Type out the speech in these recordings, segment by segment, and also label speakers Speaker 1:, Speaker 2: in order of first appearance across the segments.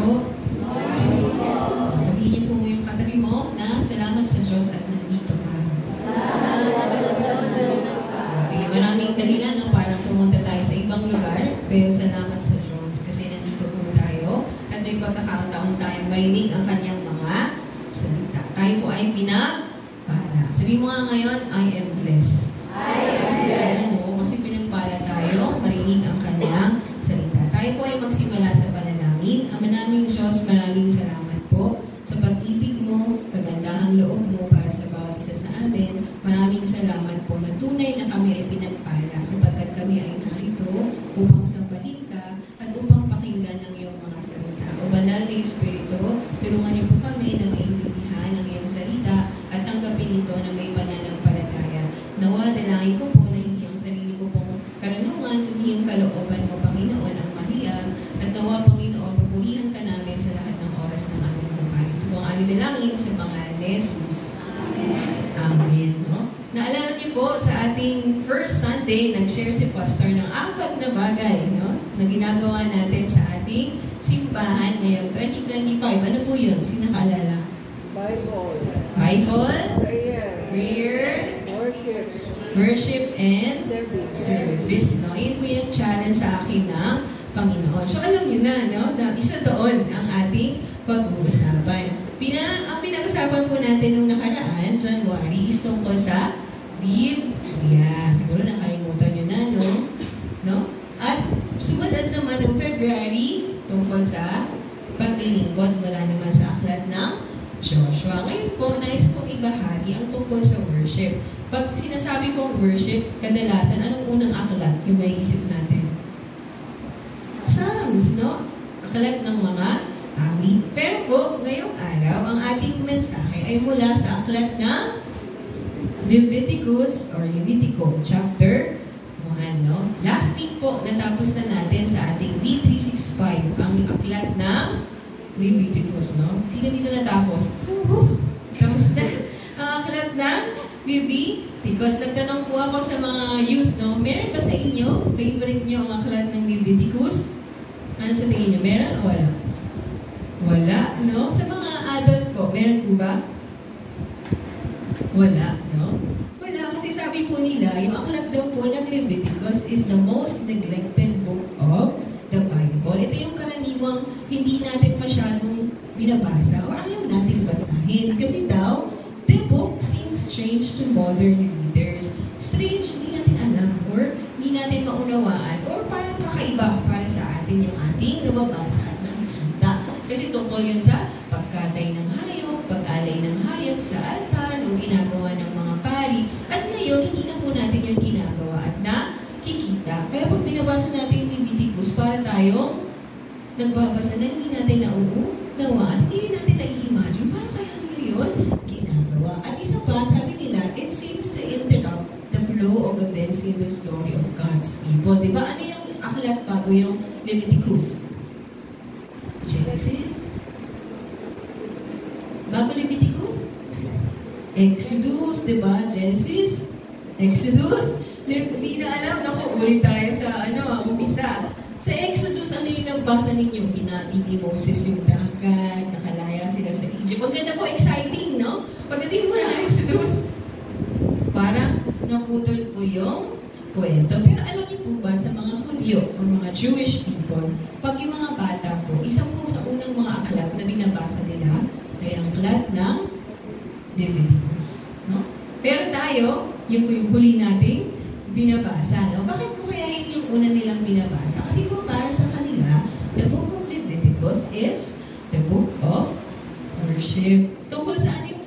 Speaker 1: po. Sabihin niyo po yung katabi mo na salamat sa Diyos at nandito ka. Okay, maraming dahilan no, para pumunta tayo sa ibang lugar, pero salamat sa Diyos kasi nandito po tayo at may pagkakataon tayong marinig ang kanyang mga salita. Tayo po ay pinagpala. Sabihin mo nga ngayon, I am blessed.
Speaker 2: I am blessed.
Speaker 1: Oo, kasi pinagpala tayo, marinig ang kanyang salita. Tayo po ay magsimula sa panalangin. Ama naming Diyos, maraming salamat po sa pag-ibig mo, kagandahang loob mo para sa bawat isa sa amin. Maraming salamat po na tunay na kami ay pinagpala sapagkat kami ay narito upang sambahin ka at upang pakinggan ang iyong mga salita. O Banal na Espiritu, tulungan niyo po kami na maintindihan ang iyong salita at tanggapin ito na may pananampalataya. Nawa, dalangin ko po na hindi ang sarili ko pong karanungan, kundi yung kalooban mo, Panginoon, ang mahiyag. At nawa, Panginoon, papurihan ka namin sa lahat ng oras ng aming buhay. Ito po ang aming dalangin sa pangalan ni Jesus. Amen. Amen. No? Naalala niyo po, sa ating first Sunday, nag-share si Pastor ng 4 na bagay no? Na ginagawa natin sa ating simbahan ngayong 2025. Ano po yun? Sino nakaalala?
Speaker 2: Bible.
Speaker 1: Bible,
Speaker 2: Prayer.
Speaker 1: prayer,
Speaker 2: Worship.
Speaker 1: worship, and
Speaker 2: Service.
Speaker 1: service. No? Yun po yung challenge sa akin ng Panginoon. So alam niyo na, no? Na isa doon ang ating pag-uusapan. Ang pinag-usapan po natin nung nakaraan, January, is tungkol sa Biblia. Siguro nakalimutan niyo na, no? At sumunod naman ng February, tungkol sa paglilingkod mula naman sa aklat ng Joshua. Ngayon po, nais kong ibahagi ang tungkol sa worship. Pag sinasabi kong worship, kadalasan, anong unang aklat yung may isip natin? Psalms, no? Aklat ng mga awit. Pero po, ngayong araw, ang ating mensahe ay mula sa aklat ng Leviticus or Levitico, chapter 1, no? Last week po, natapos na natin sa ating B365, ang aklat ng Leviticus, no? Sino dito natapos? Tapos na. Ang aklat ng Leviticus. Nagtanong po ako sa mga youth, no? Meron ba sa inyo, favorite nyo ang aklat ng Leviticus? Ano sa tingin nyo? Meron o wala? Wala, no? Sa mga adult po, meron po ba? Wala, no? Wala, kasi sabi po nila, yung aklat daw po ng Leviticus is the most neglected book of the Bible. Ito yung karaniwang hindi natin masyadong binabasa o ayaw natin basahin. Kasi daw, the book seems strange to modern readers. Strange, hindi natin alam or hindi natin maunawaan or parang kakaiba para sa atin yung ating nababasa at nakikita. Kasi tungkol yun sa pagkatay ng hayop, pag-alay ng hayop sa altar, o ginagawa ng mga pari. At ngayon, hindi na po natin yung ginagawa at nakikita. Kaya pag binabasa natin yung Leviticus, para tayong nagbabasa na hindi natin nauunawaan, hindi natin na-imagine, paano kaya nila yun ginagawa. At isa pa, sabi nila, it seems to interrupt the flow of events in the story of God's people. Diba? Ano yung aklat bago yung Leviticus? Genesis? Bago Leviticus? Exodus, diba? Genesis? Exodus? Hindi na alam. Naku, ulit tayo sa umpisa. Sa Exodus, ano yung nagbasa ninyo? Hinati ni Moses yung dagat, nakalaya sila sa Egypt. Ang ganda po, exciting, no? Pagdating mo na Exodus, parang naputol po yung kwento. Pero alam niyo po ba, sa mga Hudyo o mga Jewish people, pag yung mga bata po, isang po sa unang mga aklat na binabasa nila ay ang aklat ng Leviticus, no? Pero tayo, yun po yung huli nating binabasa, no? Bakit po kaya yun yung una nilang binabasa? Kasi po para sa kanila, the book of Leviticus is the book of worship. Tungkol saan yung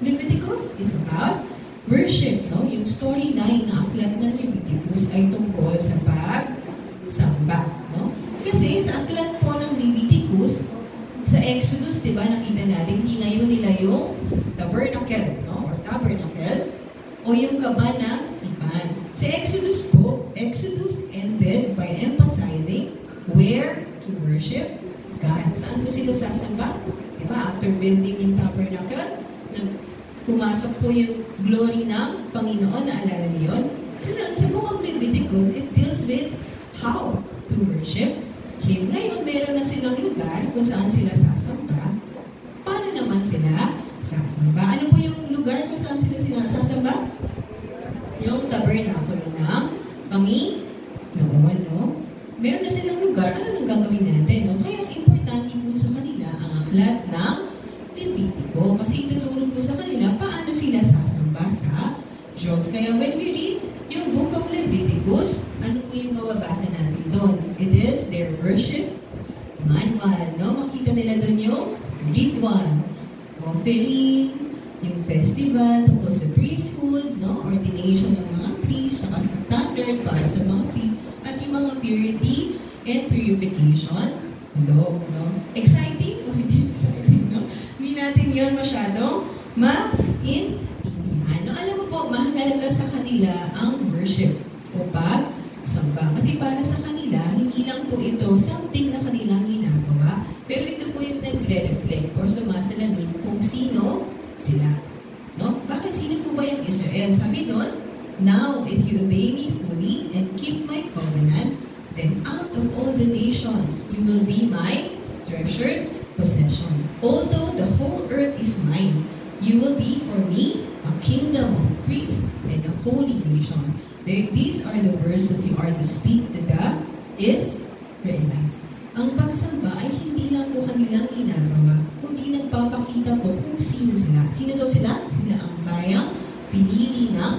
Speaker 1: Leviticus? It's about worship, no? Yung storyline na aklat ng Leviticus ay tungkol sa pagsamba, no? Kasi sa aklat po ng Leviticus, sa Exodus, diba, nakita natin, tinayo nila yung tabernacle, no? Or tabernacle, o yung kabana iban. Sa Exodus po, Exodus ended by emphasizing where to worship God. Saan po sila sasamba? Diba? After building yung tabernacle, pumasok po yung glory ng Panginoon. Naalala niyo yun? Sa book of Leviticus, it deals with how to worship Him. Ngayon, meron na silang lugar kung kung saan sila sasamba, paano naman sila sasamba? Ano po yung lugar kung saan sila sasamba? Yung tabernakulo ng Panginoon, no? Meron na silang lugar, ano nang gagawin natin, no? Kaya ang importante po sa kanila ang aklat ng Levitico. Kasi ituturo po sa kanila paano sila sasamba sa Diyos. Kaya when we read yung book of Leviticus, ano po yung mababasa natin doon? It is their worship manual, no? Makita nila doon yung ritual, offering, yung festival, tungkol sa priesthood, no? Ordination ng mga priests, saka sa standard para sa mga priests, at yung mga purity and purification law, no? Exciting? O hindi exciting, no? Hindi natin yun masyadong maintindihan. No? Alam mo po, mahalaga sa kanila ang worship o pagsamba. Kasi para sa kanila, hindi lang po ito something na kanilang ginagawa, pero ito po yung nagre-reflect or sumasalamin kung sino sila. No? Bakit sino po ba yung Israel? Sabi doon, now, if you obey me fully and keep my covenant, then out of all the nations, you will be my treasured possession. Although the whole earth is mine, you will be for me a kingdom of priests and a holy nation. These are the words that you are to speak to the Israelites. Ang pagsamba ay hindi lang po kanilang ginagawa, kundi nagpapakita po kung sino sila. Sino daw sila? Sila ang bayang pinili ng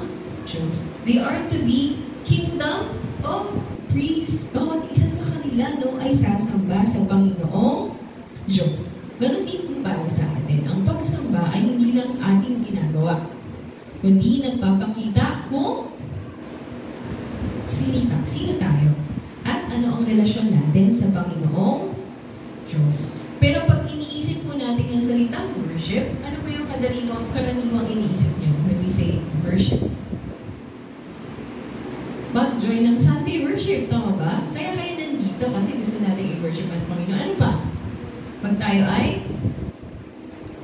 Speaker 1: Diyos. They are to be kingdom of priests. Bawat isa sa kanila, no, ay sasamba sa Panginoong Diyos. Ganon din po para sa atin. Ang pagsamba ay hindi lang ating ginagawa, kundi nagpapakita kung sino tayo at ano ang relasyon natin sa Panginoong Diyos. Pero pag iniisip po natin yung salitang worship, ano po yung karaniwang iniisip nyo when we say worship? Mag-join ng Sunday worship, tama ba? Kaya kayo nandito kasi gusto natin i-worship ang Panginoon. Ano pa? Pag tayo ay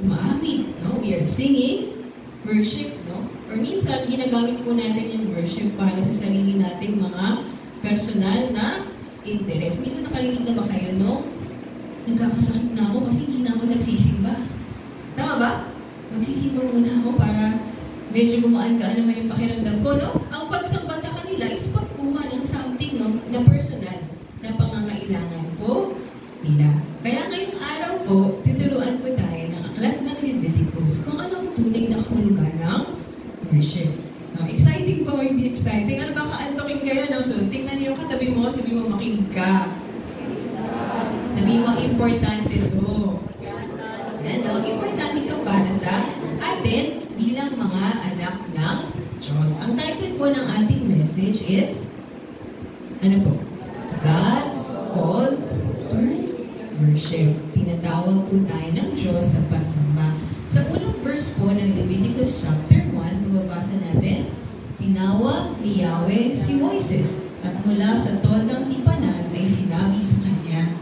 Speaker 1: umaamit, no? We are singing worship, no? Or minsan, ginagamit po natin yung worship para sa sarili nating mga personal na interest. Minsan nakarinig na ba kayo, no? Nagkakasakit na ako kasi hindi na ako nagsisimba. Tama ba? Magsisimba muna ako para medyo gumaan ka naman yung pakiramdam ko, no? Ang pagsamba sa kanila is pagkuha ng something, no? Na personal, na pangangailangan po nila. Kaya ngayong araw po, tuturuan ko tayo ng aklat ng Leviticus kung anong tunay na kahulugan ng worship. No, exciting pa o hindi exciting? Ano ba kaantokin kayo? No? So, tingnan niyo katabi mo, sabi mo makinig ka. Sabi mo, importante ito. Yan, no? Importante ito para sa atin bilang mga anak ng Diyos. Ang title po ng ating message is, ano po? God's Call to Worship. Tinatawag po tayo ng Diyos sa pagsamba. Sa unang verse po ng Leviticus chapter 1, mababasa natin, tinawag ni Yahweh si Moises at mula sa todang tipanan ay sinabi sa kanya,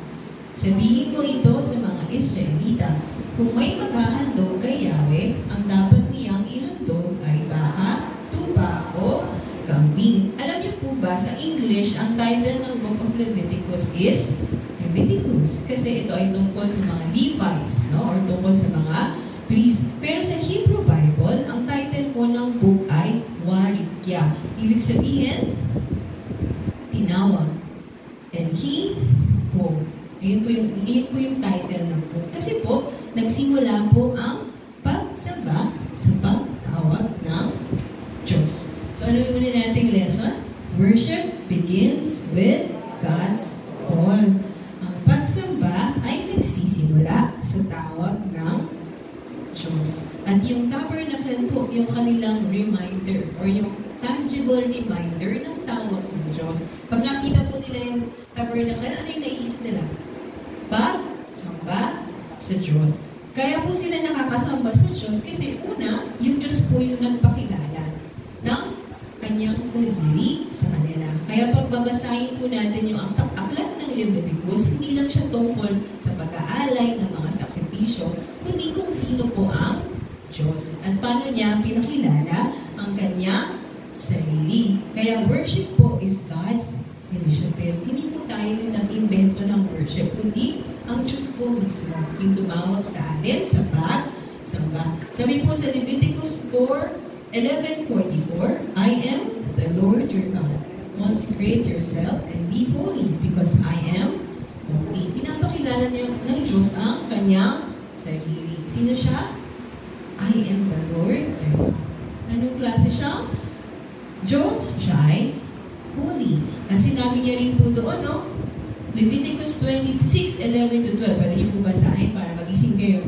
Speaker 1: sabihin mo ito sa mga Israelita, kung may maghahandog kay Yahweh, ang dapat niyang ihandog ay baka, tupa o kambing. Alam niyo po ba, sa English, ang title ng Book of Leviticus is Leviticus. Kasi ito ay tungkol sa mga Levites, no? Or tungkol sa mga priests. Pero sa Hebrew Bible, ang title po ng book ay Warikya. Ibig sabihin, tinawag. And he spoke. Yun po yung title ng book. Kasi po, nagsimula po ang pagsamba sa pagtawag ng Diyos. So, ano yung una nating lesson? Worship begins with God's call. Ang pagsamba ay nagsisimula sa tawag ng Diyos. At yung tabernacle po, yung kanilang reminder or yung tangible reminder ng tawag ng Diyos. Pag nakita po nila yung tabernacle, ano yung naiisip nila? Pagsamba sa Diyos. Kaya po sila nakakasamba sa Diyos kasi una, yung Diyos po yung nagpakilala ng kanyang sarili sa kanila. Kaya pag babasahin po natin yung aklat ng Leviticus, hindi lang siya tungkol sa pag-aalay ng mga sakripisyo, kundi kung sino po ang Diyos at paano niya pinakilala ang kanyang sarili. Kaya worship po is God's initiative. Hindi po tayo yung nag-invento ng worship, kundi ang Diyos po mismo yung tumawag sa atin sa pagsamba. Sabi po sa Leviticus 4:11-44, I am the Lord your God. Consecrate yourself and be holy because I am holy. Pinapakilala niyo ng Diyos ang kanyang sarili. Sino siya? I am the Lord your God. Anong klase siya? Diyos siya'y holy. At sinabi niya rin po doon, no? Leviticus 26:11-12. Pwede niyo po basahin para magising kayo.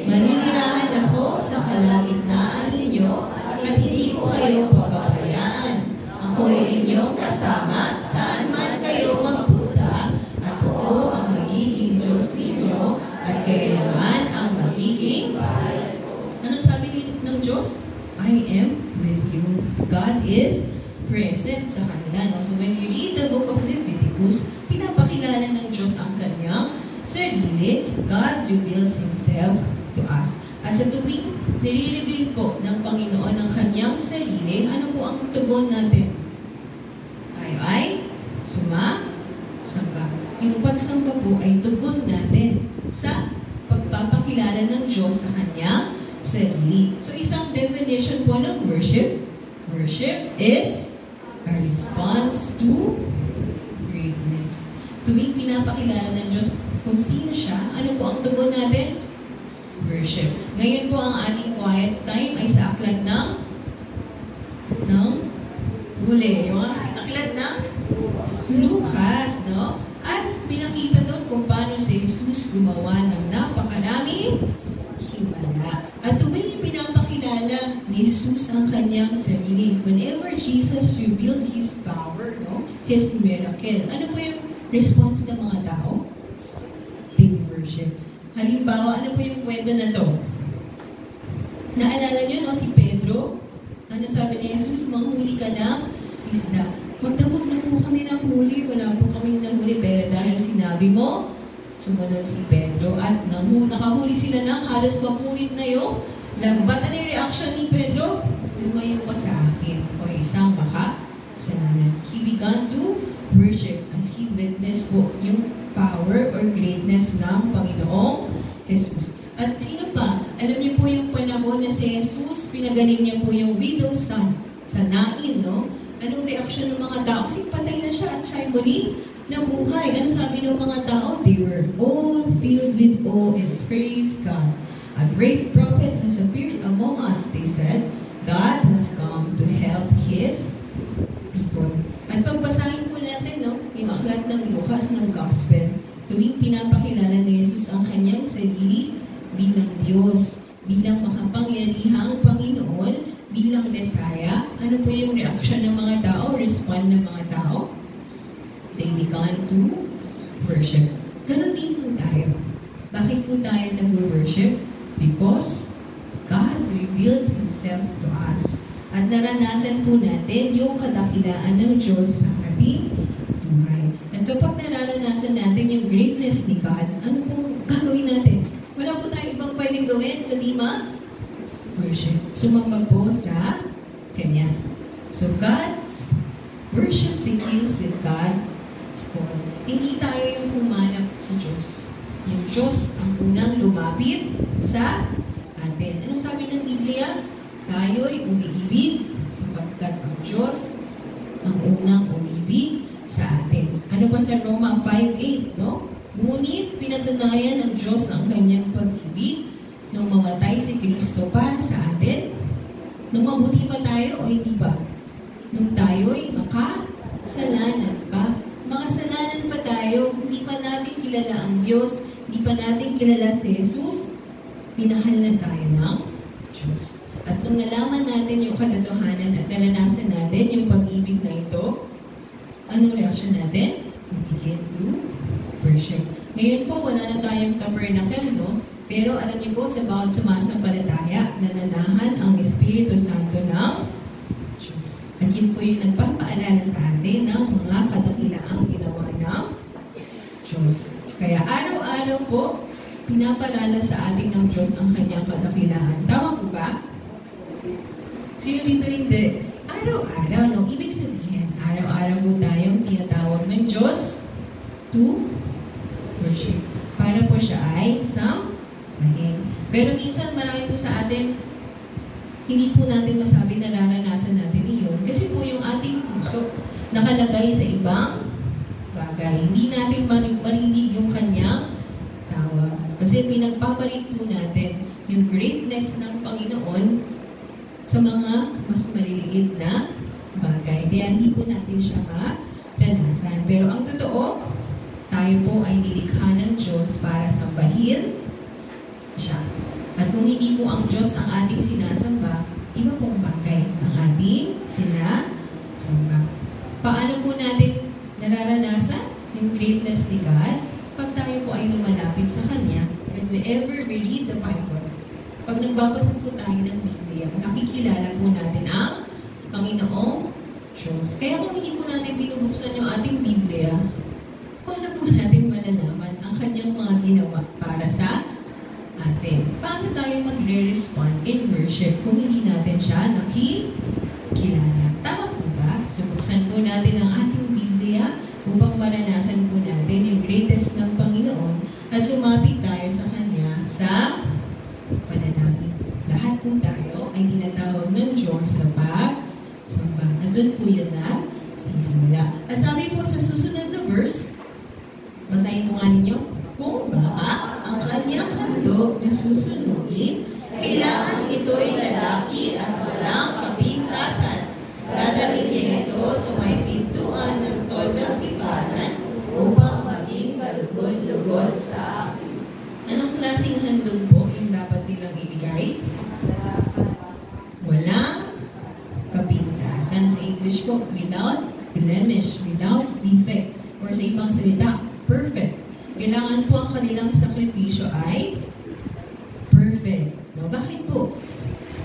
Speaker 1: Maninirahan ako sa kalagitnaan ninyo at hindi ko kayo pababayaan. Ako ay inyong kasama saan man kayo magpunta at ako ang magiging Diyos ninyo at kayo naman ang magiging bahay ko. Ano sabi ng Diyos? I am with you. God is present sa kanila. No? So when you read the book of Leviticus, pinapakilala ng Diyos ang kanyang sarili. God reveals Himself to us. At sa tuwing nire-reveal po ng Panginoon ang kanyang sarili, ano po ang tugon natin? Tayo ay samba. Yung pagsamba po ay tugon natin sa pagpapakilala ng Diyos sa kanyang sarili. So isang definition po ng worship is a response to greatness. Tuwing pinapakilala ng Diyos kung sino siya, ano po ang tugon natin? Worship. Ngayon po ang ating quiet time ay sa aklat ng huli. Yung aklat ng Lucas, no? At pinakita doon kung paano si Jesus gumawa ng napakaraming himala. At tuwing pinapakilala ni Jesus ang kanyang sarili, whenever Jesus revealed His power, no? His miracle, ano po yung response ng mga tao? They worship. Halimbawa, ano po yung kwento na to? Naalala nyo, no, si Pedro? Ano sabi ni Jesus? Manghuli ka ng isda. Magdamag na po kami ng huli. Wala po kami nahuli. Pero dahil sinabi mo, sumunod si Pedro at nakahuli sila ng halos mapunit na yung lambat. Ano yung reaction ni Pedro? Lumayo ka sa akin. O isang makasalanan. He began to worship as he witnessed po yung power or greatness ng Panginoong Jesus. At sino pa? Alam niyo po yung panahon na si Jesus, pinagaling niya po yung widow's son sa Nain, no? Anong reaksyon ng mga tao? Kasi patay na siya at siya'y muli nabuhay. Ano sabi ng mga tao? They were all filled with awe and praise God. A great prophet has appeared among us, they said. God has come to help His people. At pagbasahin po natin, no, yung aklat ng Lucas ng Gospel, tuwing pinapakilala ni Jesus ang kanyang sarili bilang Diyos, bilang makapangyarihang Panginoon, bilang Messiah, ano po yung reaction ng mga tao, respond ng mga tao? They began to worship. Ganon din po tayo. Bakit po tayo nag-worship? Because God revealed Himself to us. At naranasan po natin yung kadakilaan ng Diyos sa ating buhay. At kapag naranasan natin yung greatness ni God, ano pong gagawin natin? Wala po tayong ibang pwedeng gawin, kundi worship. Sumamba po sa Kanya. So God's worship begins with God's call. Hindi tayo yung humanap sa Diyos. Yung Diyos ang unang lumapit sa atin. Anong sabi ng Biblia? Tayo'y umiibig sapagkat ang Diyos ang unang umibig sa atin. Ano pa sa Roma 5:8, no? Ngunit pinatunayan ng Diyos ang kanyang pag-ibig nung mamatay si Kristo para sa atin. Nung mabuti pa tayo o hindi ba? Nung tayo'y makasalanan pa. Makasalanan pa tayo, hindi pa natin kilala ang Diyos, hindi pa natin kilala si Jesus, minahal na tayo ng Diyos. At nung nalaman natin yung katotohanan at naranasan natin yung pag-ibig na ito, anong reaction natin? We begin to worship. Ngayon po, wala na tayong tabernacle, no? Pero alam niyo po, sa bawat sumasampalataya, nananahan ang Espiritu Santo ng Diyos. At yun po yung nagpapaalala sa atin ng mga kadakilaang ginawa ng Diyos. Kaya araw-araw po, pinapaalala sa atin ng Diyos ang kanyang kadakilaan. Tama po ba? Sino dito hindi? Araw-araw, no? Ibig sabihin, araw-araw po tayong tinatawag ng Diyos to worship. para po siya ay sambahin. Pero minsan marami po sa atin, hindi po natin masabi na nararanasan natin iyon. Kasi po yung ating puso nakalagay sa ibang bagay. Hindi natin marinig yung kanyang tawag. Kasi pinagpapalit po natin yung greatness ng Panginoon sa mga mas maliliit na bagay. Kaya hindi po natin siya maranasan. Pero ang totoo, tayo po ay nilikha ng Diyos para sambahin siya. At kung hindi po ang Diyos ang ating sinasamba, iba pong bagay ang ating sinasamba. Paano po natin nararanasan yung greatness ni God? Pag tayo po ay lumalapit sa Kanya, whenever we read the Bible, pag nagbabasa po tayo ng Biblia, nakikilala po natin ang Panginoong Diyos. Kaya kung hindi po natin binubuksan yung ating Biblia, paano po natin malalaman ang Kanyang mga ginawa para sa atin? Paano tayo magre-respond in worship kung hindi natin siya nakikilala? Tama po ba? So, buksan po natin ang ating Biblia upang maranasan po natin yung greatest ng Panginoon at lumapit tayo sa Kanya sa pananamit. Lahat po tayo ay tinatawag ng Diyos sa pagsamba. At doon po yun na sisimula. At sabi po sa susunod na verse, basahin po nga ninyo, kung baka ang kanyang handog na susunugin, kailangan ito'y lalaki at walang kapintasan. Dadalhin niya ito sa may pintuan ng toldang tipanan upang maging kalugod-lugod sa akin. Anong klaseng handog po yung dapat nilang ibigay? Walang kapintasan. Sa English po, without blemish, without defect. Or sa ibang salita, perfect. Kailangan po ang kanilang sakripisyo ay perfect. No? Bakit po?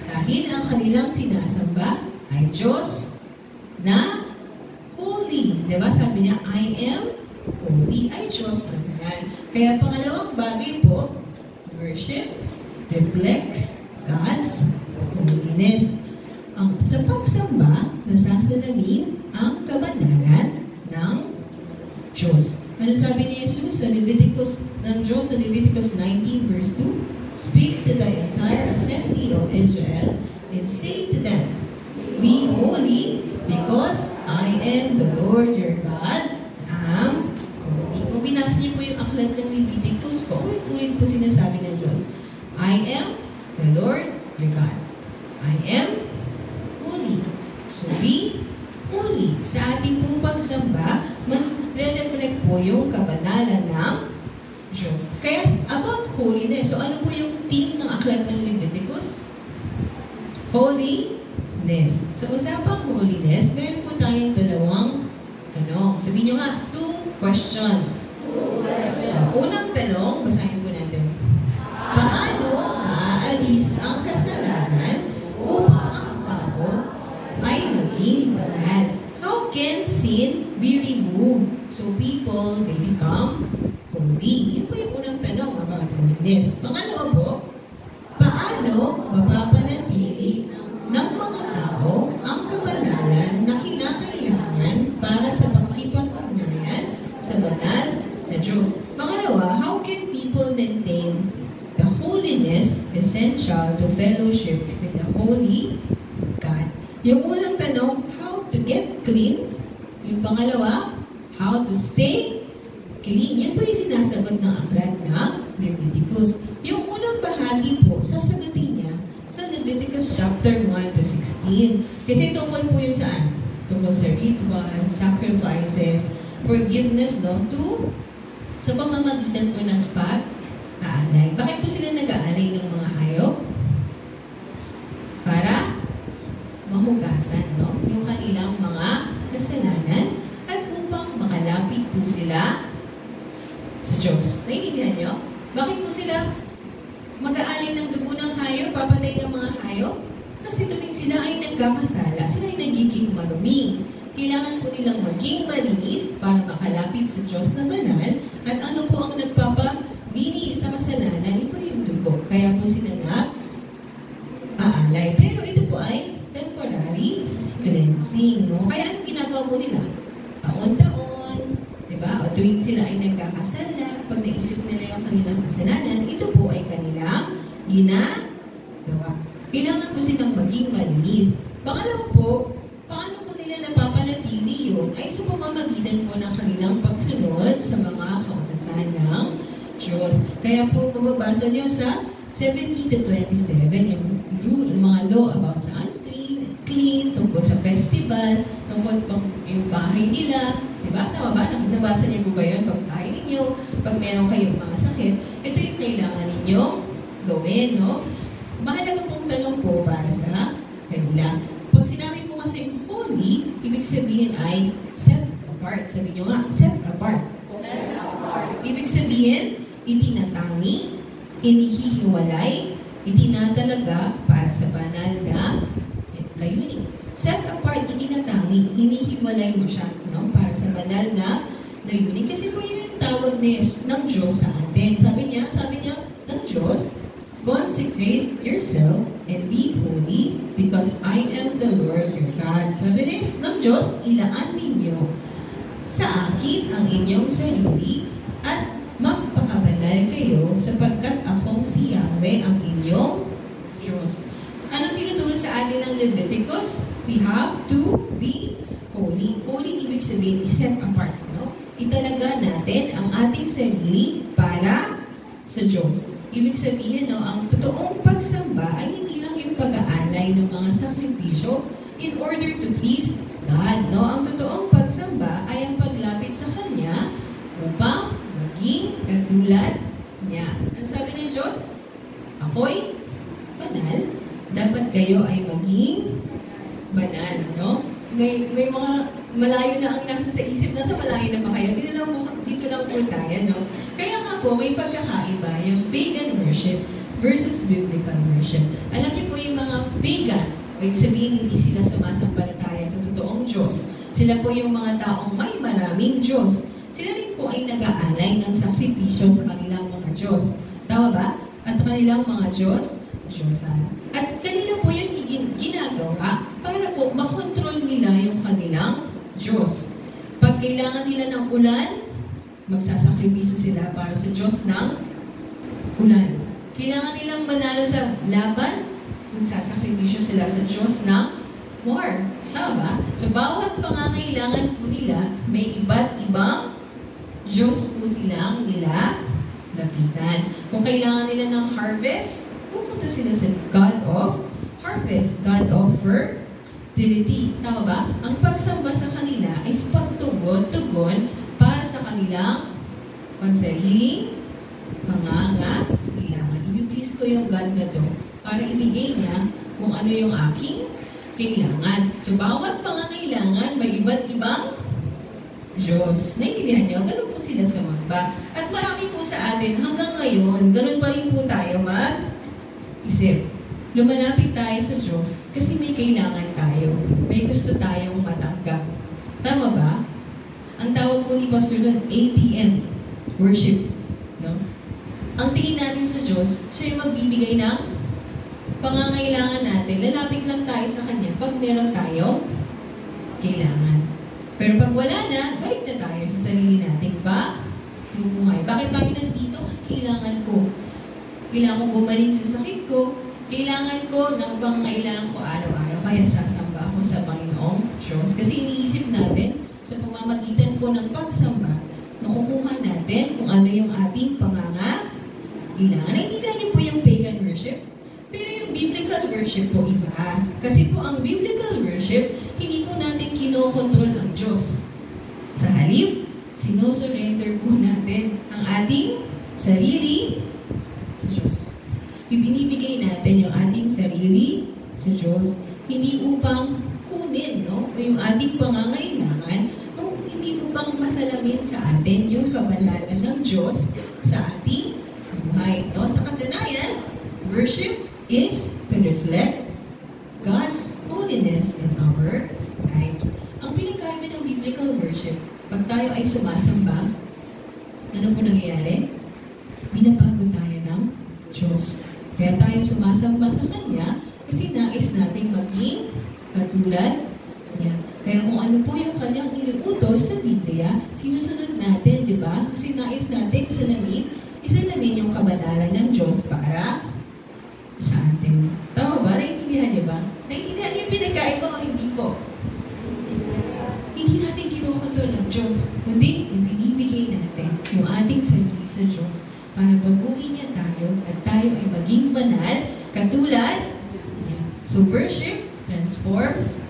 Speaker 1: Dahil ang kanilang sinasamba ay Diyos na holy. Diba? Sabi niya, I am holy. Ay Diyos na banal. Kaya pangalawang bagay po, worship reflects God's holiness. Sa pagsamba, nasasalamin ang kabanalan ng Diyos. Ano sabi ni Jesus sa Leviticus, ng Diyos sa Leviticus 19 verse 2? Speak to the entire assembly of Israel and say to them, be holy because I am the Lord your God. Kung binasa niyo po yung aklat ng Leviticus, ulit-ulit po sinasabi ng Diyos, I am the Lord your God. I am holy. So be holy. Sa ating pong pagsamba, re-reflect po yung kabanalan ng Diyos. Kaya about holiness, so ano po yung theme ng aklat ng Leviticus? Holiness. Sa usapang holiness, meron po tayong dalawang tanong. Sabihin nyo nga, 2 questions. Unang tanong, basahin po natin. Paano maaalis ang kasalanan upang ang tao ay maging banal? How can sin be removed so people may become holy? Yan po yung unang tanong about holiness. Pangalawa po, paano mapapanatili ng mga tao ang kabanalan na kinakailangan para sa pakikipag-ugnayan sa banal na Diyos? Pangalawa, how can people maintain the holiness essential to fellowship with the Holy God? Yung unang tanong, how to get clean. Yung pangalawa, how to stay clean. Yan po yung sinasagot ng aklat ng Leviticus. Yung unang bahagi po, sasagutin niya sa Leviticus chapter 1 to 16. Kasi tungkol po yun saan? Tungkol sa ritual, sacrifices, forgiveness, no? Sa pamamagitan po ng pag-aalay. Bakit po sila nag-aalay ng mga hayop? Para mahugasan, no? Yung kanilang mga kasalanan at upang makalapit po sila sa Diyos. Naiintindihan nyo? Bakit po sila mag-aalay ng dugo ng hayop, papatay ng mga hayop? Kasi tuwing sila ay nagkakasala, sila ay nagiging marumi. Kailangan po nilang maging malinis para makalapit sa Diyos na banal. At ano po ang nagpapalinis sa kasalanan? Ito yung dugo. Kaya po sila nag-aalay. Pero ito po ay temporary cleansing. No? Kaya anong ginagawa po nila? Taon-taon, diba? O tuwing sila ay nagkakasala, pag naisip nila yung kanilang kasalanan, ito po ay kanilang ginagawa. Kailangan po silang maging malinis. Pangalawa po, paano po nila napapanatili yun? Ay sa pamamagitan po ng kanilang pagsunod sa mga kautusan ng Diyos. Kaya po, mababasa nyo sa 17-27, yung rule, mga law about sa unclean, clean, tungkol sa festival, tungkol pa yung bahay nila. Diba? Tama ba? Nabasa niyo po ba yun? Pag bahay ninyo, pag meron kayong mga sakit, ito yung kailangan ninyo gawin, no? Mahalaga pong tanong po para sa kanila. Pag sinabi po kasi holy, ibig sabihin ay set apart. Sabi nyo nga, set apart. Set apart. Ibig sabihin, itinatangi, inihihiwalay, itinatalaga para sa banal na layunin. Set apart, itinatangi, inihiwalay mo siya, no? Para sa banal na layunin. Kasi po yun yung tawag ng Diyos sa atin. Sabi niya ng Diyos, consecrate yourself and be holy because I am the Lord your God. Sabi niya ng Diyos, ilaan ninyo sa akin ang inyong sarili at magpakabanal kayo sapagkat akong si Yahweh ang inyong Diyos. So, ano tinuturo sa atin ng Leviticus? We have to be holy. Holy ibig sabihin, i-set apart. No? Italaga natin ang ating sarili para sa Diyos. Ibig sabihin, no, ang totoong pagsamba ay hindi lang yung pag-aanay ng mga sakripisyo in order to please God. No? Ang totoong pagsamba ay ang paglapit sa Kanya upang maging katulad niya. Ang sabi ng Diyos? Ako'y banal. Dapat kayo ay maging banal. No? May mga malayo na ang nasa sa isip. Nasa malayo na ba kayo? Dito lang po tayo. No? Kaya nga po, may pagkakaiba yung pagan worship versus biblical worship. Alam niyo po yung mga pagan, o yung sabihin hindi sila sumasampalataya sa totoong Diyos. Sila po yung mga taong may maraming Diyos. Sila rin po ay nag-aalay ng sakripisyo sa kanilang mga Diyos. Tama ba? At kanilang mga Diyosan. At kanila po yung ginagawa para po makontrol nila yung kanilang Diyos. Pag kailangan nila ng ulan, magsasakripisyo sila para sa Diyos ng ulan. Kailangan nilang manalo sa laban, magsasakripisyo sila sa Diyos ng war. Tama ba? So, bawat pangangailangan po nila, may iba't ibang Diyos po silang lapitan. Kung kailangan nila ng harvest, pupunta sila sa God of harvest, God of fertility. Tama ba? Ang pagsamba sa kanila ay pagtugon para sa kanilang pansariling mga kailangan. I-please ko yung God na to para ibigay niya kung ano yung aking kailangan. So, bawat pangangailangan, may iba't ibang Diyos. Naintindihan niyo? Ganun po sila sa magba. At marami po sa atin, hanggang ngayon, ganun pa rin po tayo mag-isip. Lumalapit tayo sa Diyos kasi may kailangan tayo. May gusto tayong matanggap. Tama ba? Ang tawag po ni Pastor doon, ATM, worship. No? Ang tingin natin sa Diyos, siya yung magbibigay ng pangangailangan natin. Lalapit lang tayo sa Kanya pag meron tayong kailangan. Pero pag wala na, balik na tayo sa sarili natin pa. Bumuhay. Bakit tayo nandito? Kasi kailangan ko. Kailangan ko bumalik sa sakit ko. Kailangan ko ng pangangailangan ko araw-araw. Kaya sasamba ako sa Panginoong Diyos. Kasi iniisip natin, sa pamamagitan po ng pagsamba, nakukuha natin kung ano yung ating pangangailangan. Naintindihan niyo po yung pagan worship? Pero yung biblical worship po iba. Kasi po ang biblical worship, hindi po natin kinokontrol ang Diyos. Sa halip, sinosurrender po natin ang ating sarili sa Diyos. Ibinibigay natin yung ating sarili sa Diyos. Hindi upang kunin, no? O yung ating pangangailangan, kung hindi upang masalamin sa atin yung kabanalan ng Diyos sa ating buhay. No? Sa katunayan, worship is to reflect God's holiness in our lives. Ang pinagkaiba ng biblical worship, pag tayo ay sumasamba, ano po nangyayari? Binabago tayo ng Diyos. Kaya tayo sumasamba sa Kanya kasi nais nating maging katulad niya. Kaya kung ano po yung Kanyang inuutos sa Biblia, sinusunod natin, di ba? Kasi nais natin salamin isalamin yung kabanalan ng Diyos para sa atin. Tama ba? Naiintindihan niyo ba? Naiintindihan niyo yung pinagkaiba o hindi po? Hindi natin kinukontrol ng Diyos, kundi yung binibigay natin yung ating sarili sa Diyos para baguhin niya tayo at tayo ay maging banal katulad. So worship transforms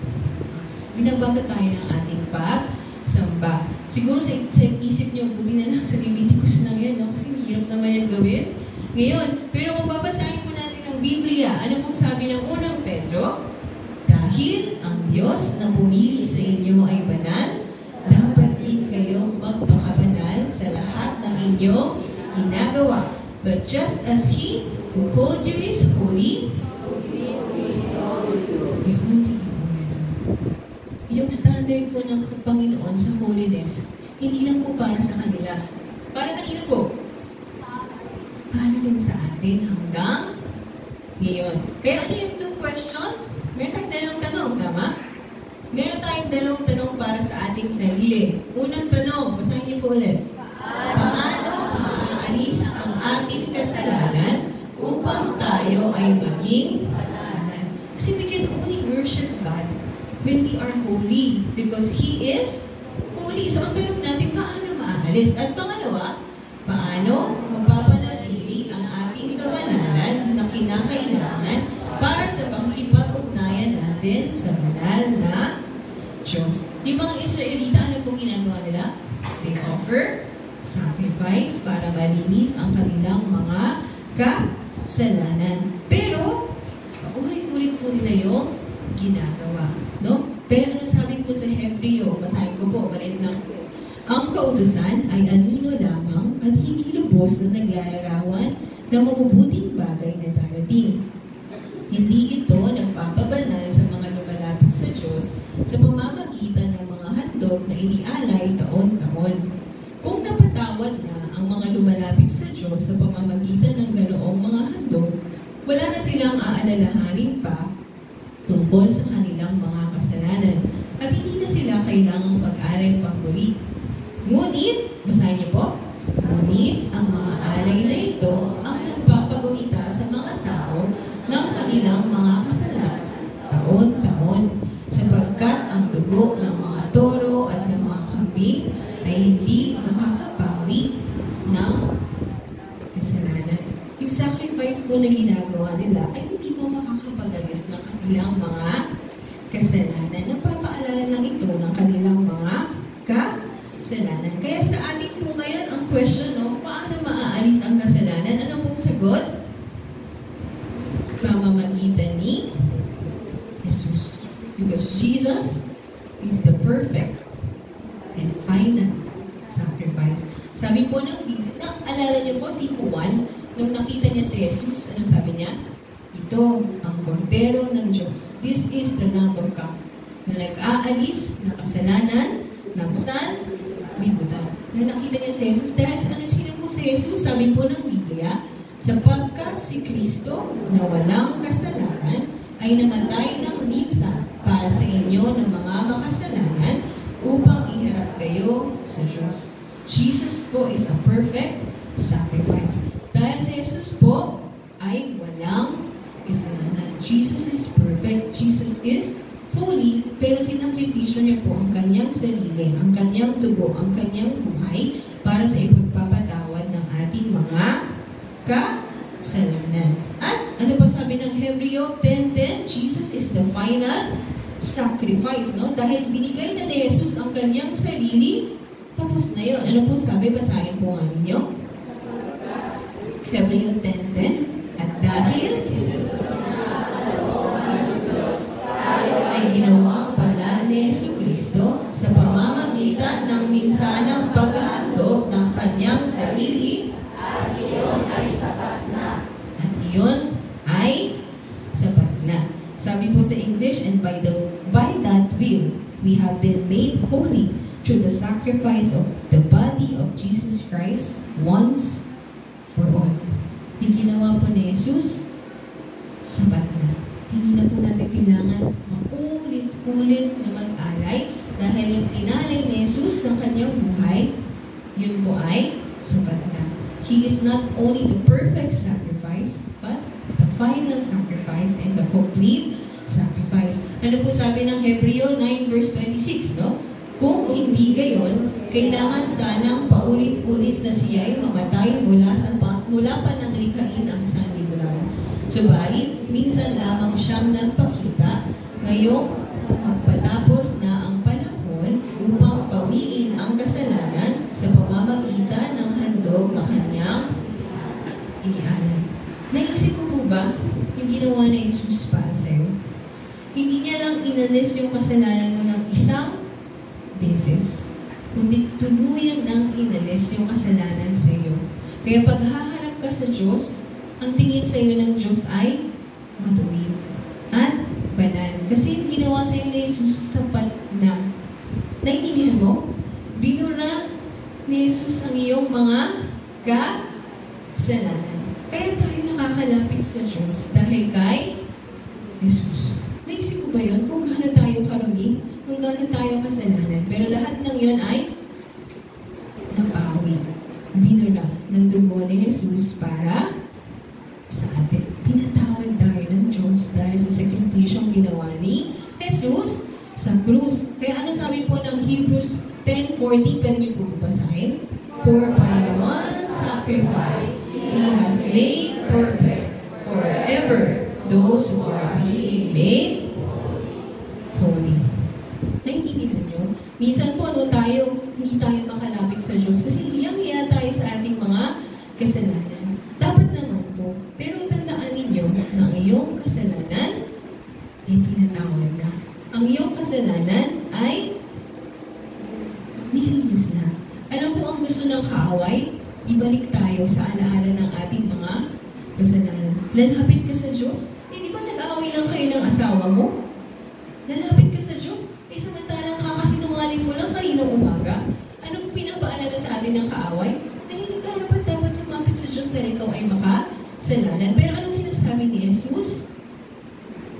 Speaker 1: us. Binabago tayo ng ating pagsamba. Siguro sa isip niyo, buti na lang sa Leviticus lang yan, no? Kasi hirap naman yan gawin. Ngayon, pero kung babasahin po natin ang Biblia, ano pong sabi ng unang Pedro? Dahil ang Diyos na pumili sa inyo ay banal, dapat din kayo magpakabanal sa lahat ng inyong ginagawa. But just as He who called you is holy, be holy in all you do. Yung standard po ng Panginoon sa holiness, hindi lang po para sa kanila. Para kanino po? Para rin sa atin hanggang ngayon. Kaya ano yung two question? Meron tayong dalawang tanong, tama? Meron tayong dalawang tanong para sa ating sarili. Unang tanong, basahin niyo po ulit. Paano maaalis ang ating kasalanan upang tayo ay maging banal? Kasi we can only worship God when we are holy because He is holy. So, ang tanong natin, paano maaalis? At pangalawa, paano mapapanatili ang ating kabanalan na kinakailangan para sa pangkipag-ugnayan natin sa banal na Diyos? Yung mga Israelita, ano pong ginagawa nila? They offer sacrifice para malinis ang kanilang mga kasalanan. Pero, ulit-ulit po nila yung ginagawa. No? Pero ano sabi po sa Hebreo, basahin ko po, maliit lang po. Ang kautusan ay anino lamang at hindi lubos na naglalarawan ng mabubuting bagay na darating. Hindi ito nagpapabanal sa mga lumalapit sa Diyos sa pamamagitan ng mga handog na inialay taon-taon. Kung napatawad na ang mga lumalapit sa Diyos sa pamamagitan ng ganoong mga handog, wala na silang aalalahanin pa tungkol sa kanilang mga kasalanan at hindi na sila kailangang pag-aral pang muli. Ngunit, basahin niyo po, ngunit ang mga alay na ito ang nagpapagunita sa mga tao ng kanilang mga kasalanan taon-taon sapagkat ang dugo ng mga toro at ng mga kambing ay hindi makakapawi ng kasalanan. Yung sacrifice po na ginagawa nila ay hindi po makakapagalis ng kanilang mga kasalanan. Nagpapaalala lang ito ng kanilang mga kasalanan. Kaya sa atin po ngayon, ang question, no, paano maaalis ang kasalanan? Ano pong sagot? Sa pamamagitan ni Jesus. Because Jesus is the perfect and final sacrifice. Sabi po ng Biblia, alala niyo po si Juan, nung nakita niya si Jesus, ano sabi niya? Ito ang kordero ng Diyos. This is the Lamb of God na nag-aalis na kasalanan ng sanlibutan. Nung nakita niya si Jesus, dahil sa sino po si Jesus? Sabi po ng Biblia, sapagkat si Kristo na walang kasalanan ay namatay ng minsan para sa inyo ng mga makasalanan upang iharap kayo sa Diyos. Jesus po is a perfect sacrifice. Dahil si Jesus po ay walang kasalanan. Jesus is perfect. Jesus is holy, pero sinakripisyo niya po ang kanyang sarili, ang kanyang dugo, ang kanyang buhay para sa ipagpapatawad ng ating mga kasalanan. At ano pa sabi ng Hebreo 10:10? Jesus is the final sacrifice, no? Dahil binigay na ni Jesus ang kanyang sarili, tapos na yun. Ano po sabi? Basahin po nga ninyo. Hebreo 10:10. At dahil ay ginawang banal ni Jesucristo sa pamamagitan ng minsanang paghahandog ng kanyang sarili, at iyon ay sapat na. At iyon ay sapat na. Sabi po sa English, and by that will, we have been made holy through the sacrifice of the body of Jesus Christ once for all. Yung ginawa po ni Jesus, sapat na. Hindi na po natin kailangan maulit-ulit na mag-alay dahil yung inalay ni Jesus sa kanyang buhay, yun po ay sapat na. He is not only the perfect sacrifice, but the final sacrifice and the complete sacrifice. Ano po sabi ng Hebreo 9 verse 26, no? Kung hindi gayon, kailangan sanang paulit-ulit na siya'y mamatay mula pa nang likhain ang sanlibutan. Subalit, minsan lamang siyang nagpakita, ngayong magpatapos na ang panahon upang pawiin ang kasalanan sa pamamagitan ng handog na kanyang inialay. Naisip mo po ba yung ginawa ni Jesus para sa'yo? Hindi niya lang inalis yung kasalanan mo ng isang beses, kundi tuluyan nang inalis yung kasalanan sa iyo. Kaya pag haharap ka sa Diyos, ang tingin sa iyo ng Diyos ay matuwid at banal. Kasi yung ginawa sa iyo ni Jesus sapat na. Naiintindihan mo? Binura ni Jesus ang iyong mga kasalanan. Kaya tayo nakakalapit sa Diyos dahil kay Jesus. Naisip ko ba yun? Kung gaano tayo karumi, kung gaano tayo kasalanan. Pero lahat ng yun ay napawi. Binura ng dugo ni Jesus para sa atin. Pinatawad tayo ng Diyos dahil sa sakripisyong ginawa ni Jesus sa krus. Kaya ano sabi po ng Hebrews 10:40? Pwede niyo po basahin? For by one sacrifice, He has made perfect forever those who are being made holy. Naintindihan nyo? Minsan po, hindi tayo makalapit sa Diyos kasi hiyang-hiya tayo sa ating mga kasalanan. Dapat naman po. Pero tandaan ninyo na ang iyong kasalanan ay pinatawad na. Ang iyong kasalanan ay nilinis na. Alam po ang gusto ng kaaway? Ibalik tayo sa alaala ng ating mga kasalanan. Lalapit ka sa Diyos? Di ba nag-aaway lang kayo ng asawa mo? Lalapit ka sa Diyos? Samantalang kakasinungaling mo lang kaninang umaga. Anong pinapaalala sa atin ng kaaway? Na hindi ka dapat lumapit sa Diyos dahil ikaw ay makasalanan. Pero anong sinasabi ni Jesus?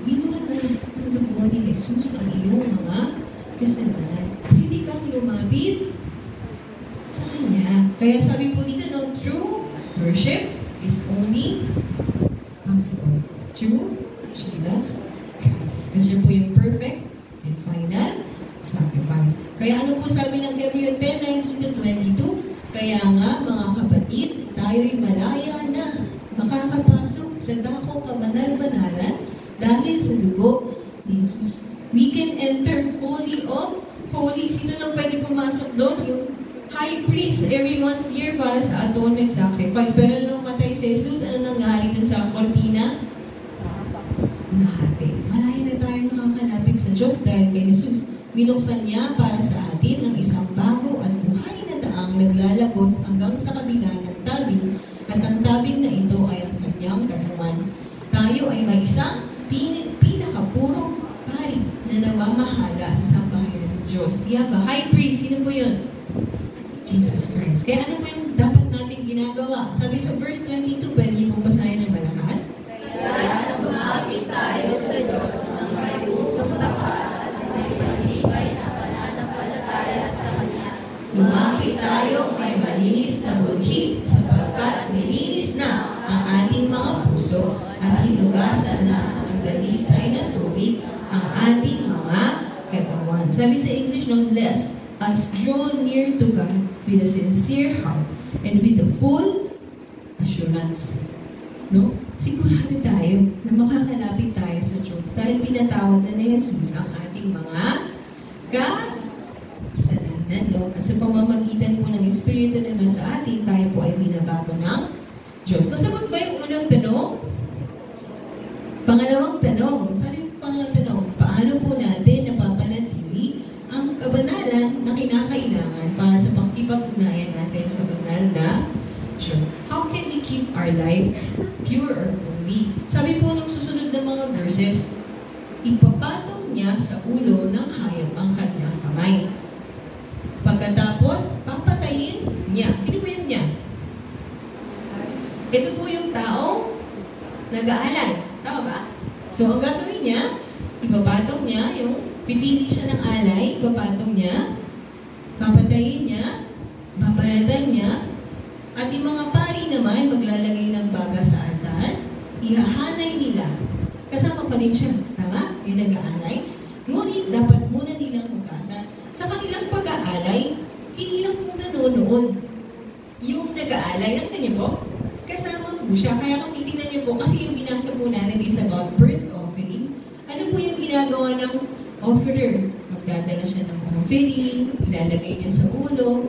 Speaker 1: Binura ng dugo ni Jesus ang iyong mga kasalanan. Pwede kang lumapit sa Kanya. Kaya sabi po dito, no, true worship is only possible through Jesus Christ. Kasi po yung perfect and final sacrifice. Kaya ano po sabi ng Hebreo 10:19-22? Kaya nga, mga kapatid, tayo'y malaya na makakapasok sa dako kabanal-banalan dahil sa dugo ni Jesus. We can enter holy of holy. Sino lang pwede pumasok doon? Yung high priest every once year para sa atonement sacrifice. Pero nung matay si Jesus, ano nangyari dun sa kortina? Nahati. Malaya na tayo makakalapit sa Diyos dahil kay Jesus. Binuksan niya para sa atin ang isang bago at buhay na daang naglalagos hanggang sa kabila ng tabing at ang tabing na ito ay ang kanyang katawan. Tayo ay may isang pinakapurong pari na namamahala sa sambahayan ng Diyos. We have a high priest. Sino po yun? Jesus Christ. Kaya ano po yung dapat natin ginagawa? Sabi sa verse 22, pwede niyo pong basahin ng malakas?
Speaker 2: Kaya lumapit tayo sa Diyos ng may pusong tapat at may matibay na pananampalataya sa Kanya.
Speaker 1: Lumapit tayo may malinis na bulhi sapagkat nilinis na ang ating mga puso at hinugasan na ang dalisay na tubig ang ating mga katawan. Sabi sa English, no, lest us draw near to God with a sincere heart and with a full assurance. No? Sigurado tayo na makakalapit tayo sa Diyos dahil pinatawad na ni Jesus ang ating mga kasalanan. No? At sa pamamagitan po ng Espiritu na nasa atin, tayo po ay binabago ng Diyos. Nasagot ba yung unang tanong? Pangalawang tanong. Saan yung pangalawang tanong? Paano po natin napapanatili ang kabanalan na kinakailangan para sa pakikipag-ugnayan natin sa banal na Diyos? How can we keep our life pure or holy? Sabi po nung susunod na mga verses, ipapatong niya sa ulo ng hayop ang kanyang kamay. Pagkatapos, papatayin niya. Sino po yun niya? Ito po yung taong nag-aalay. Tama ba? So, ang gagawin niya, ipapatong niya, yung pipili siya ng alay, ipapatong niya, papatayin niya, babalatan niya, at yung mga pari naman maglalagay ng baga sa altar, ihahanay nila. Kasama pa rin siya. Tama? Yung nag-aalay. Ngunit dapat muna nilang hugasan. Sa kanilang pag-aalay, hindi lang muna nanonood. Yung nag-aalay, nakita niyo po? Kasama po siya. Kaya kung titingnan niyo po, kasi yung binasa po natin is about burnt offering. Ano po yung ginagawa ng offerer? Magdadala siya ng offering, ilalagay niya sa ulo,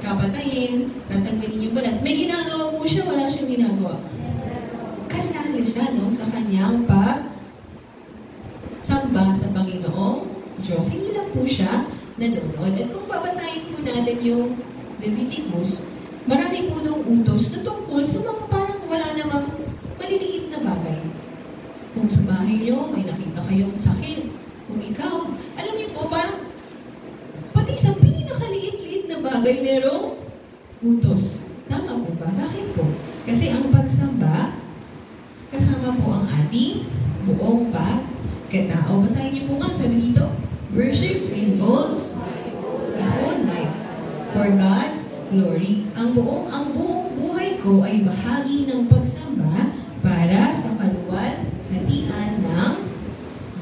Speaker 1: kapatayin, tatanggalin yung balat. May ginagawa po siya, wala siyang ginagawa. Kasali siya, no, sa kanyang samba sa Panginoong Diyos. Hindi lang po siya nanonood. At kung babasahin po natin yung Leviticus, marami po ng utos na tungkol sa mga parang wala namang maliliit na bagay. Kung sa bahay nyo, may nakita kayong sakit. Kung ikaw, alam niyo po, parang pati sa pinakaliit-liit na bagay merong utos. Tama po ba? Bakit po? Kasi ang pagsamba, kasama po ang ating buong pagkatao. Basahin niyo po nga, sabi dito, worship involves the whole life for God's glory. Ang buong buhay ko ay bahagi ng pagsamba para sa kaluwalhatian ng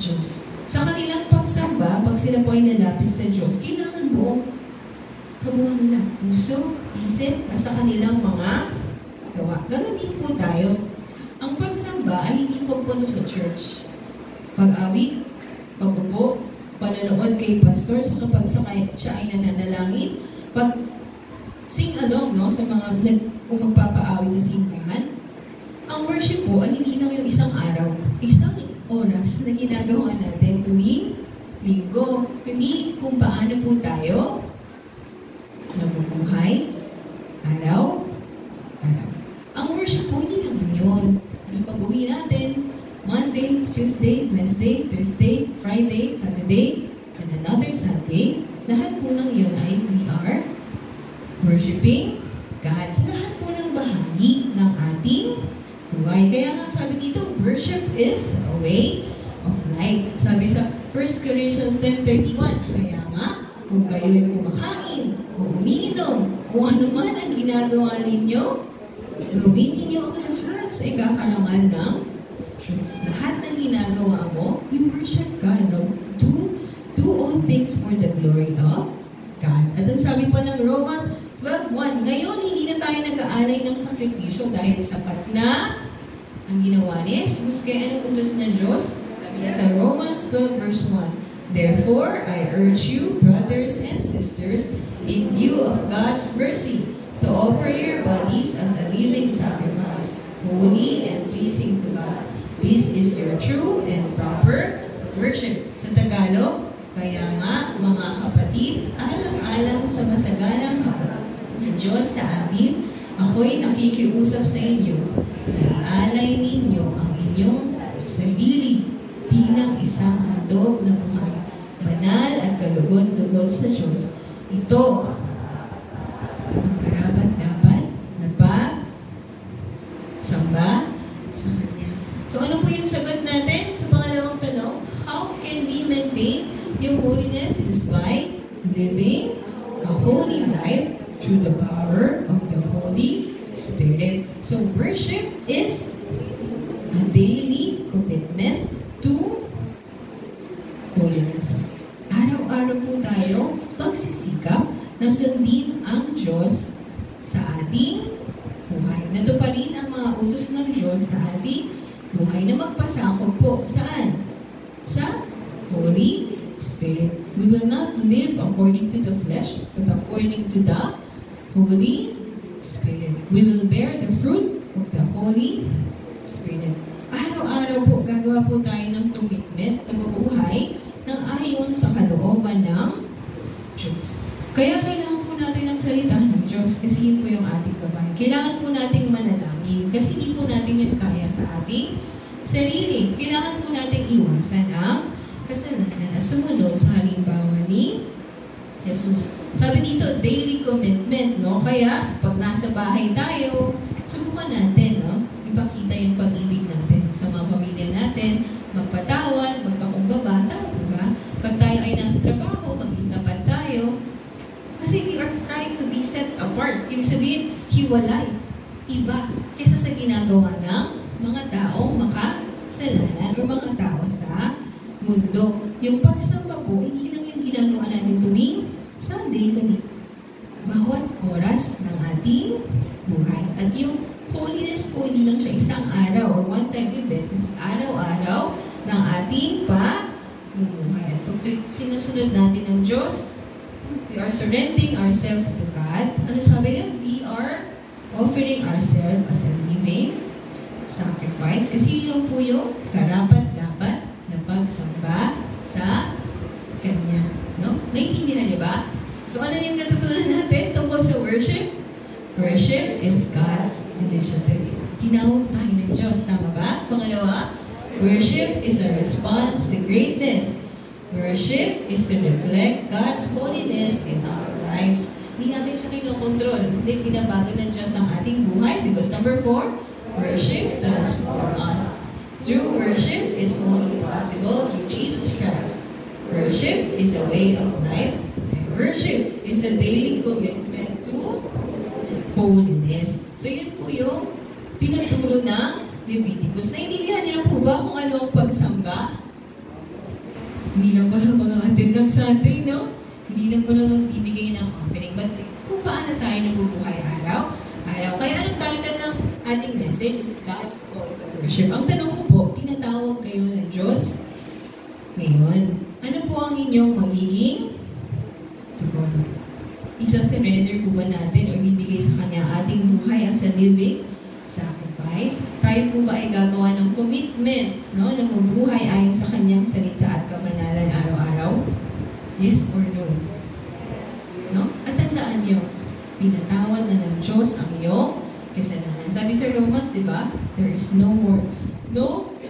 Speaker 1: Diyos. Sa kanilang pagsamba, pag sila po ay nalapis sa Diyos, kailangan buong kabuuan nila, puso, isip, at sa kanilang mga gawa. Ganun din po tayo. Ang pagsamba ay hindi pagpunta sa church. Pag-awit, pag-upo, panonood kay pastor, sa kapag siya ay nananalangin, pag sing-along, no, sa mga kung magpapaawit sa simbahan, ang worship po ay hindi lang yung isang araw, isang oras na ginagawa natin tuwing linggo. Hindi kung paano po tayo nabubuhay araw-araw. Ang worship po hindi naman yun. Hindi pag-uwi natin, Monday, Tuesday, Wednesday, Thursday, Friday, Saturday, and another Sunday. Lahat po ng yun ay we are worshiping God. Sa lahat po ng bahagi ng ating buhay. Kaya nga sabi dito, worship is a way of life. Sabi sa 1 Corinthians 10:31, kaya nga, kung kayo'y kumakain, o umiinom, kung ano man ang ginagawa ninyo, gawin ninyo ang lahat sa ikakarangal ng Diyos. Lahat ng ginagawa mo, you worship God. No? Do all things for the glory of God. At ang sabi pa ng Romans 12:1, ngayon hindi na tayo nag-aalay ng sakripisyo dahil sapat na ang ginawa ni Jesus. Kaya anong utos ng Diyos? Sabi niya sa Romans 12:1, therefore, I urge you, brothers and sisters, in view of God's mercy, to offer your bodies as a living sacrifice, holy and pleasing to God. This is your true and proper worship. Sa Tagalog, kaya nga, mga kapatid, alang-alang sa masaganang habag ng Diyos sa atin, ako'y nakikiusap sa inyo na ialay ninyo ang inyong sarili bilang isang handog na buhay, banal at kalugod-lugod sa Diyos. Ito ang karapat-dapat na pagsamba sa Kanya. So ano po yung sagot natin sa pangalawang tanong? How can we maintain yung holiness? It is by living a holy life through the power of the Holy Spirit. So worship is a daily commitment to holiness. Araw-araw po tayo magsisikap na sundin ang Diyos sa ating buhay. Natuparin ang mga utos ng Diyos sa ating buhay na magpasakop po. Saan? Sa Holy Spirit. We will not live according to the flesh, but according to the Holy Spirit. We will bear the fruit of the Holy Spirit. Araw-araw po, gagawa po tayo ng commitment na mabuhay ng ayon sa kalooban ng Diyos. Kaya kailangan po natin ng salita ng Diyos kasi yun po yung ating gabay. Kailangan po nating manalangin kasi hindi po natin yun kaya sa ating sarili. Kailangan po nating iwasan ang kasalanan at sumunod sa halimbawa ni Jesus. Sabi dito, daily commitment, no? Kaya, pag nasa bahay tayo, subukan natin, no? Ipakita yung pag-ibig natin sa mga pamilya natin, magpatawad, magpakumbaba, tama po ba? Pag tayo ay nasa trabaho, maging tapat tayo. Kasi we are trying to be set apart. Ibig sabihin, hiwalay. iba kaysa sa ginagawa ng mga taong makasalanan o mga tao sa mundo. Yung pagsamba po, hindi lang yung ginagawa natin tuwing Sunday, kundi bawat oras ng ating buhay. At yung holiness po, hindi lang siya isang araw or one-time event, araw-araw ng ating pamumuhay. At pag sinusunod natin ng Diyos, we are surrendering ourselves to God. Ano sabi niya? We are offering ourselves as a living sacrifice. Kasi yun po yung karapat-dapat na pagsamba sa Kanya. No? Naiintindihan niyo ba? So ano yung natutunan natin tungkol sa worship? Worship is God's initiative. Tinawag tayo ng Diyos. Tama ba? Pangalawa, worship is a response to greatness. Worship is to reflect God's holiness in our lives. Hindi natin siya kinokontrol. Hindi pinabago ng Diyos ang ating buhay. Because number 4, worship transforms us. True worship is only possible through Jesus Christ. Worship is a way of life. And worship is a daily commitment to holiness. So yun po yung pinaturo ng Leviticus. Naintindihan niyo na po ba kung ano ang pagsamba? Hindi lang pala mag-attend ng Sunday, no? Hindi lang pala magbibigay ng offering. But kung paano tayo nabubuhay araw-araw. Kaya anong talitan ng ating message is God's call to worship. Ang tanong ko po, tinatawag kayo ng Diyos ngayon. Ano po ang inyong magiging tugon? Isa-surrender po ba natin o ibibigay sa Kanya ating buhay as a living sacrifice? Tayo po ba ay gagawa ng commitment, no, na mabuhay ayon sa Kanyang salita at kabanalan araw-araw? Yes or no? No? At tandaan nyo, pinatawad na ng Diyos ang iyong kasalanan. Sabi sa Romans, di ba? There is no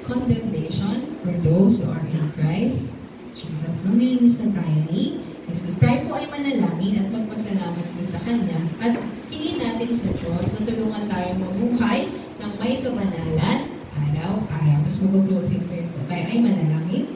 Speaker 1: condemnation for those who are in Christ Jesus. Nung nilinis na tayo ni Jesus, tayo po ay manalangin at magpasalamat po sa Kanya at hingin natin sa Diyos na tulungan tayo mabuhay ng may kabanalan araw-araw. Mas mag-closing prayer po. Kaya ay manalangin.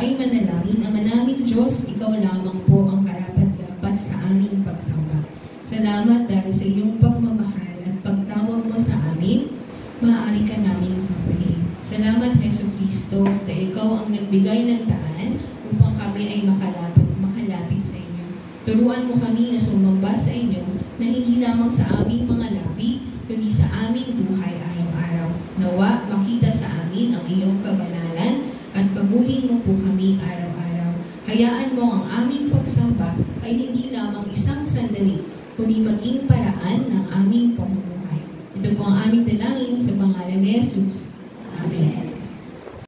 Speaker 1: Ay manalangin, Ama namin Diyos, Ikaw lamang po ang karapat-dapat sa aming pagsamba. Salamat dahil sa iyong pagmamahal at pagtawag mo sa amin, maaari ka naming sambahin. Salamat, Jesu Cristo, dahil Ikaw ang nagbigay ng daan upang kami ay makalapit sa inyo. Turuan mo kami na sumamba sa inyo na hindi lamang sa aming mga labi, kundi sa aming buhay araw-araw. Nawa, makita sa amin ang iyong kabanalan at paguhin mo po kami araw-araw. Hayaan mo ang aming pagsamba ay hindi lamang isang sandali, kundi maging paraan ng aming pamumuhay. Ito po ang aming dalangin sa pangalan ni Jesus. Amen.